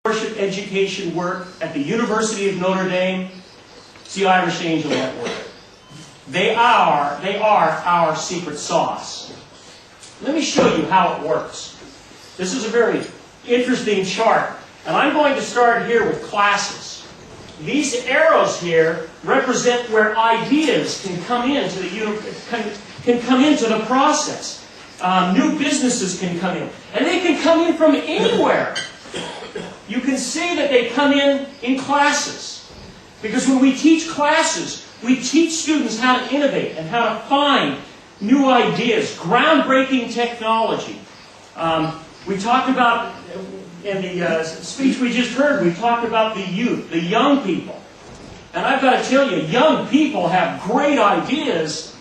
education work at the University of Notre Dame, it's the Irish Angel Network. They are our secret sauce. Let me show you how it works. This is a very interesting chart, and I'm going to start here with classes. These arrows here represent where ideas can come into the process. New businesses can come in, and they can come in from anywhere. You can see that they come in classes. Because when we teach classes, we teach students how to innovate and how to find new ideas, groundbreaking technology. We talked about, in the speech we just heard, we talked about the youth, the young people. And I've got to tell you, young people have great ideas.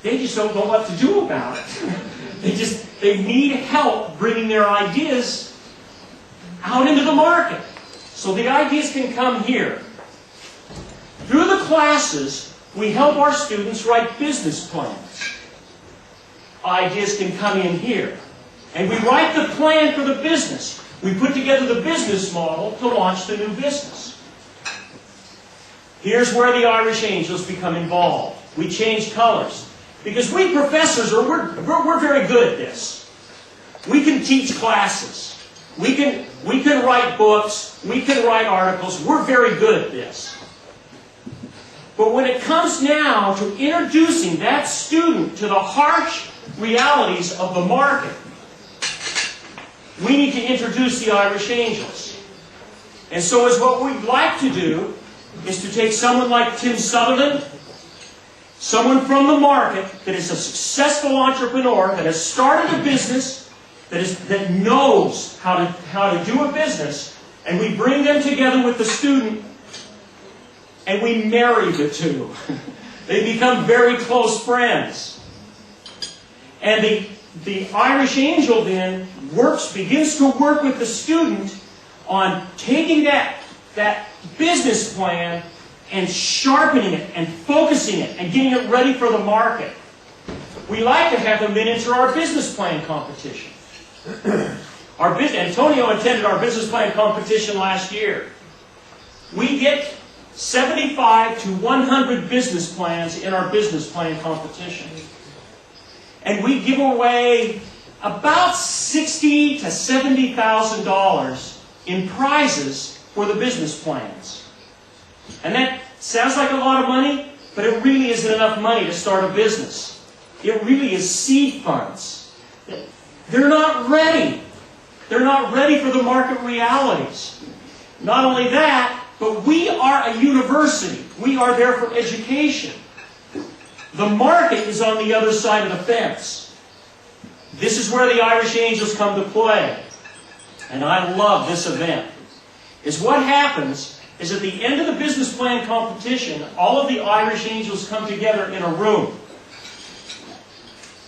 They just don't know what to do about it. They need help bringing their ideas out into the market. So the ideas can come here. Through the classes, we help our students write business plans. Ideas can come in here. And we write the plan for the business. We put together the business model to launch the new business. Here's where the Irish Angels become involved. We change colors. Because we professors, we're very good at this. We can teach classes. We can write books. We can write articles. We're very good at this. But when it comes now to introducing that student to the harsh realities of the market, we need to introduce the Irish Angels. And so what we'd like to do is to take someone like Tim Sutherland, someone from the market that is a successful entrepreneur, that has started a business, that knows how to do a business, and we bring them together with the student, and we marry the two. They become very close friends. And the Irish Angel then begins to work with the student on taking that business plan and sharpening it and focusing it and getting it ready for the market. We like to have them enter our business plan competition. Antonio attended our business plan competition last year. We get 75 to 100 business plans in our business plan competition. And we give away about $60,000 to $70,000 in prizes for the business plans. And that sounds like a lot of money, but it really isn't enough money to start a business. It really is seed funds. They're not ready. They're not ready for the market realities. Not only that, but we are a university. We are there for education. The market is on the other side of the fence. This is where the Irish Angels come to play. And I love this event. What happens is at the end of the business plan competition, all of the Irish Angels come together in a room.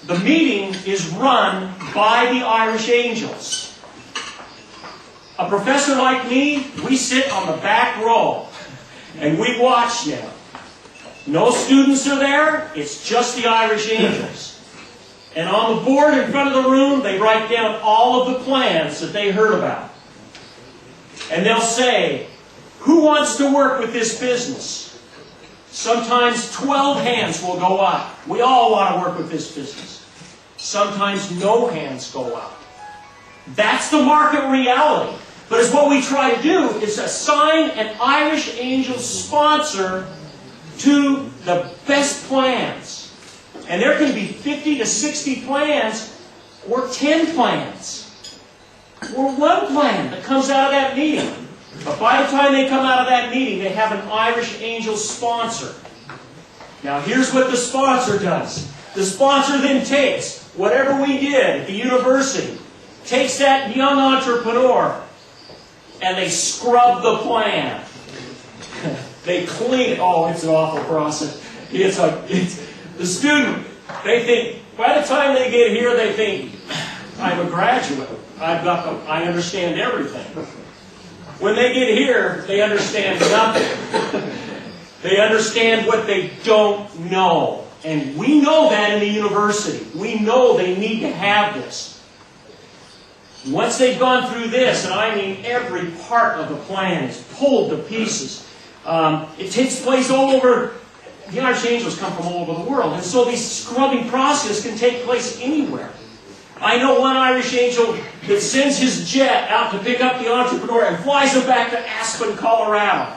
The meeting is run by the Irish Angels. A professor like me, we sit on the back row and we watch them. No students are there, it's just the Irish Angels. And on the board in front of the room, they write down all of the plans that they heard about. And they'll say, who wants to work with this business? Sometimes 12 hands will go up. We all want to work with this business. Sometimes no hands go up. That's the market reality. But what we try to do is assign an Irish Angel sponsor to the best plans. And there can be 50 to 60 plans, or 10 plans, or one plan that comes out of that meeting. But by the time they come out of that meeting, they have an Irish Angel sponsor. Now here's what the sponsor does. The sponsor then takes whatever we did at the university, takes that young entrepreneur, and they scrub the plan. They clean it. Oh, it's an awful process. The student, they think, by the time they get here, they think, I'm a graduate. I understand everything. When they get here, they understand nothing. They understand what they don't know. And we know that in the university. We know they need to have this. Once they've gone through this, and I mean every part of the plan is pulled to pieces, it takes place all over. The Irish Angels come from all over the world, and so this scrubbing process can take place anywhere. I know one Irish Angel that sends his jet out to pick up the entrepreneur and flies him back to Aspen, Colorado,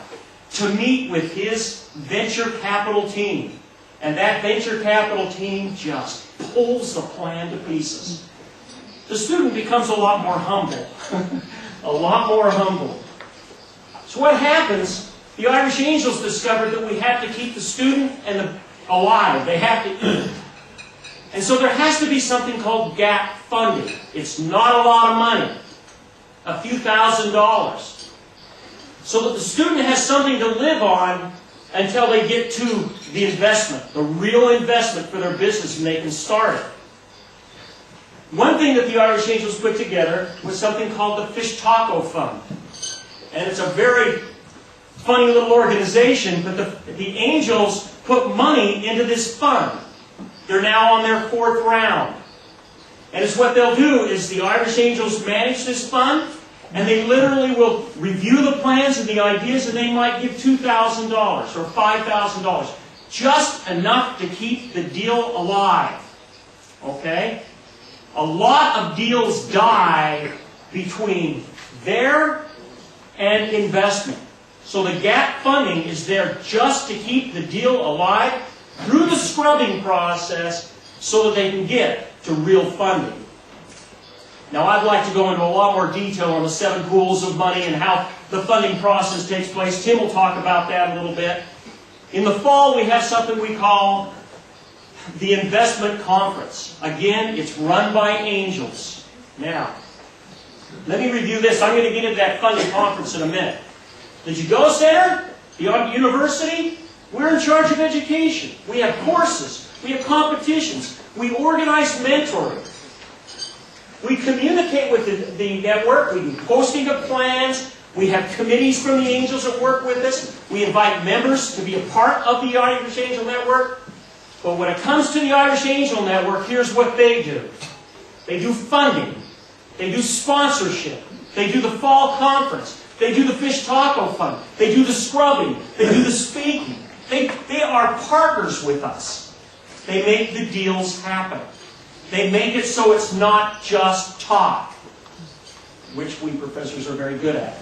to meet with his venture capital team. And that venture capital team just pulls the plan to pieces. The student becomes a lot more humble. A lot more humble. So what happens? The Irish Angels discovered that we have to keep the student alive. They have to eat. And so there has to be something called gap funding. It's not a lot of money. A few $1,000s. So that the student has something to live on until they get to the investment, the real investment for their business, and they can start it. One thing that the Irish Angels put together was something called the Fish Taco Fund. And it's a very funny little organization, but the Angels put money into this fund. They're now on their 4th round. And it's what they'll do is the Irish Angels manage this fund, and they literally will review the plans and the ideas, and they might give $2,000 or $5,000. Just enough to keep the deal alive. Okay? A lot of deals die between there and investment. So the gap funding is there just to keep the deal alive through the scrubbing process so that they can get to real funding. Now I'd like to go into a lot more detail on the 7 pools of money and how the funding process takes place. Tim will talk about that a little bit. In the fall we have something we call the Investment Conference. Again, it's run by Angels. Now, let me review this. I'm going to get into that funding conference in a minute. Did you go, Senator? The university? We're in charge of education. We have courses. We have competitions. We organize mentoring. We communicate with the network. We do posting of plans. We have committees from the Angels that work with us. We invite members to be a part of the Irish Angel Network. But when it comes to the Irish Angel Network, here's what they do. They do funding. They do sponsorship. They do the fall conference. They do the Fish Taco Fund. They do the scrubbing. They do the speaking. They are partners with us. They make the deals happen. They make it so it's not just talk, which we professors are very good at.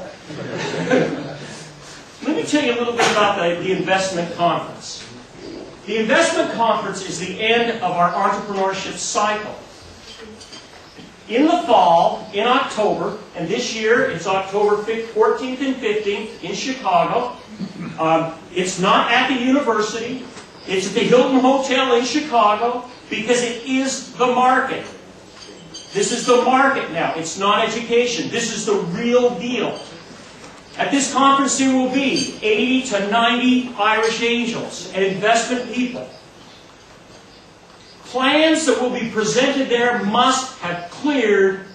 Let me tell you a little bit about the investment conference. The investment conference is the end of our entrepreneurship cycle. In the fall, in October, and this year it's October 14th and 15th in Chicago. It's not at the university. It's at the Hilton Hotel in Chicago because it is the market. This is the market now. It's not education. This is the real deal. At this conference there will be 80 to 90 Irish Angels and investment people. Plans that will be presented there must have cleared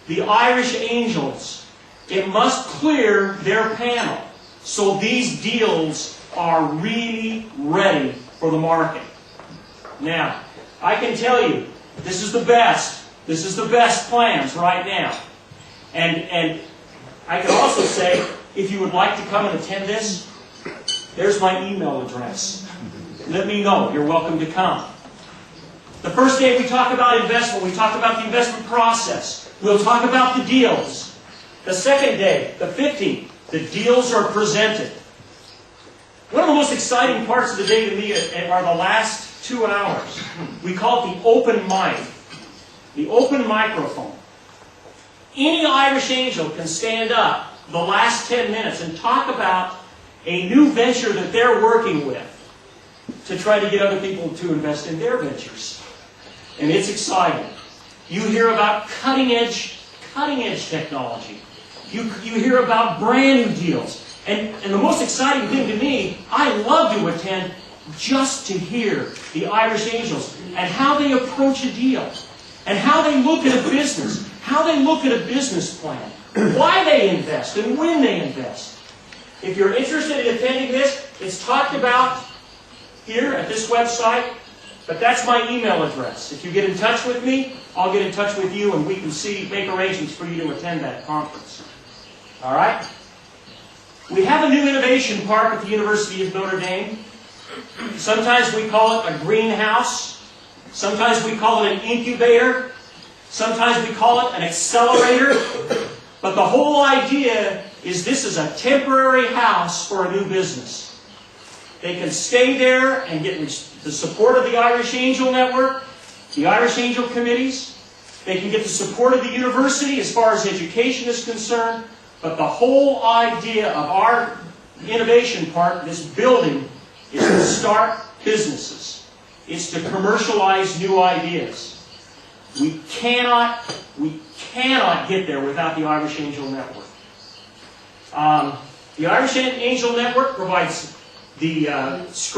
the Irish Angels. It must clear their panel. So these deals are really ready for the market. Now, I can tell you, this is the best. This is the best plans right now. And I can also say, if you would like to come and attend this, there's my email address. Let me know. You're welcome to come. The first day we talk about investment. We talk about the investment process. We'll talk about the deals. The second day, the 15th, the deals are presented. One of the most exciting parts of the day to me are the last 2 hours. We call it the open mic. The open microphone. Any Irish Angel can stand up the last 10 minutes and talk about a new venture that they're working with to try to get other people to invest in their ventures. And it's exciting. You hear about cutting edge technology. You hear about brand new deals. And the most exciting thing to me, I love to attend just to hear the Irish Angels and how they approach a deal. And how they look at a business. How they look at a business plan. Why they invest and when they invest. If you're interested in attending this, it's talked about here at this website. But that's my email address. If you get in touch with me, I'll get in touch with you and we can make arrangements for you to attend that conference. All right? We have a new innovation park at the University of Notre Dame. Sometimes we call it a greenhouse. Sometimes we call it an incubator. Sometimes we call it an accelerator. But the whole idea is this is a temporary house for a new business. They can stay there and get the support of the Irish Angel Network, the Irish Angel Committees. They can get the support of the university as far as education is concerned. But the whole idea of our innovation park, this building, is to start businesses. It's to commercialize new ideas. We cannot get there without the Irish Angel Network. The Irish Angel Network provides the